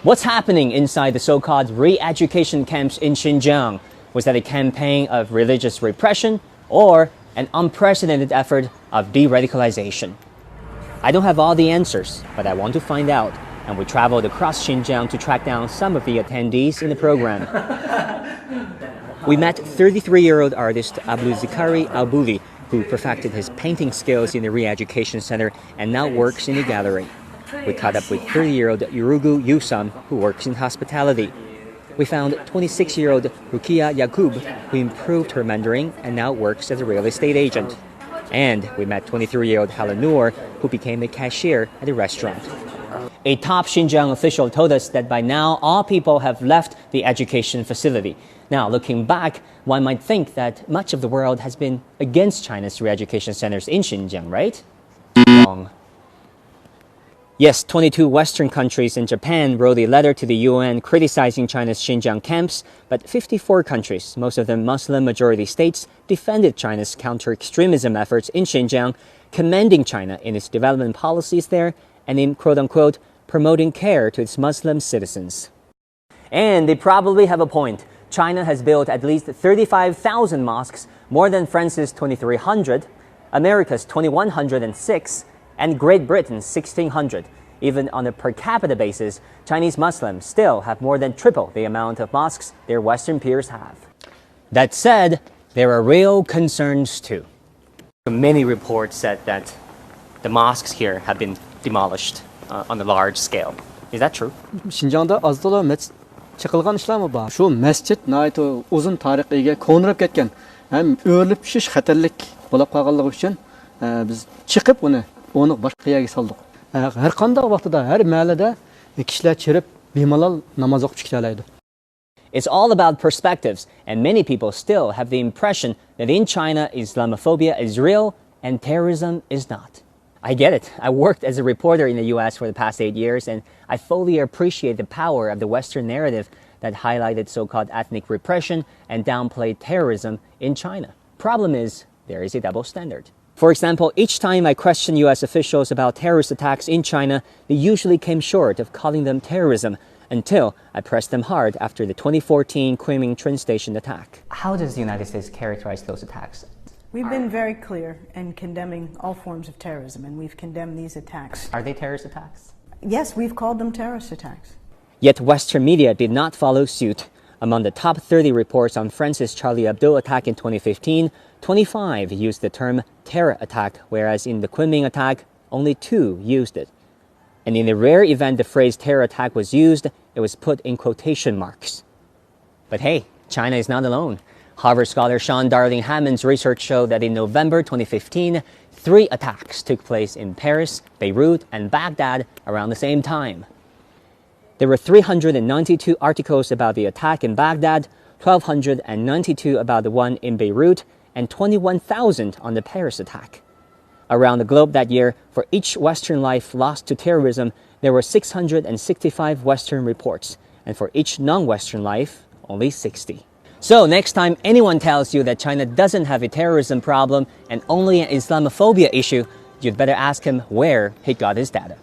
What's happening inside the so-called re-education camps in Xinjiang? Was that a campaign of religious repression or an unprecedented effort of de-radicalization? I don't have all the answers, but I want to find out, and we traveled across Xinjiang to track down some of the attendees in the program. We met 33-year-old artist Abdulzikari Albuli, who perfected his painting skills in the re-education center and now works in a gallery. We caught up with 30-year-old Yurugu Yusam, who works in hospitality. We found 26-year-old Rukia Yakub, who improved her Mandarin and now works as a real estate agent. And we met 23-year-old Halanur, who became a cashier at a restaurant. A top Xinjiang official told us that by now all people have left the education facility. Now, looking back, one might think that much of the world has been against China's re-education centers in Xinjiang, right? Wrong. Yes, 22 Western countries and Japan wrote a letter to the UN criticizing China's Xinjiang camps, but 54 countries, most of them Muslim-majority states, defended China's counter-extremism efforts in Xinjiang, commending China in its development policies there and in, quote-unquote, promoting care to its Muslim citizens. And they probably have a point. China has built at least 35,000 mosques, more than France's 2,300, America's 2,106, and Great Britain's 1,600. Even on a per capita basis, Chinese Muslims still have more than triple the amount of mosques their Western peers have. That said, there are real concerns too. Many reports said that the mosques here have been demolished on a large scale. Is that true? Xinjiangda azdılar çıkılgan işler mi var? Şu mescit nayet uzun tarihiga konurab ketgan. Hem öğülüp şiş xatarlik bo'lib qolganligi uchun biz chiqib onu boshqa yerga soldik. Har qanday vaqtida, har mahallada kishilar chirib bemalol namoz o'qib chiqalaydi. It's all about perspectives, and many people still have the impression that in China, Islamophobia is real and terrorism is not. I get it. I worked as a reporter in the US for the past 8 years, and I fully appreciate the power of the Western narrative that highlighted so-called ethnic repression and downplayed terrorism in China. Problem is, there is a double standard. For example, each time I questioned US officials about terrorist attacks in China, they usually came short of calling them terrorism until I pressed them hard after the 2014 Kunming train station attack. How does the United States characterize those attacks? We've been very clear in condemning all forms of terrorism, and we've condemned these attacks. Are they terrorist attacks? Yes, we've called them terrorist attacks. Yet Western media did not follow suit. Among the top 30 reports on France's Charlie Hebdo attack in 2015, 25 used the term terror attack, whereas in the Kunming attack, only 2 used it. And in the rare event the phrase terror attack was used, it was put in quotation marks. But hey, China is not alone. Harvard scholar Sean Darling Hammond's research showed that in November 2015, 3 attacks took place in Paris, Beirut, and Baghdad around the same time. There were 392 articles about the attack in Baghdad, 1,292 about the one in Beirut, and 21,000 on the Paris attack. Around the globe that year, for each Western life lost to terrorism, there were 665 Western reports, and for each non-Western life, only 60. So next time anyone tells you that China doesn't have a terrorism problem and only an Islamophobia issue, you'd better ask him where he got his data.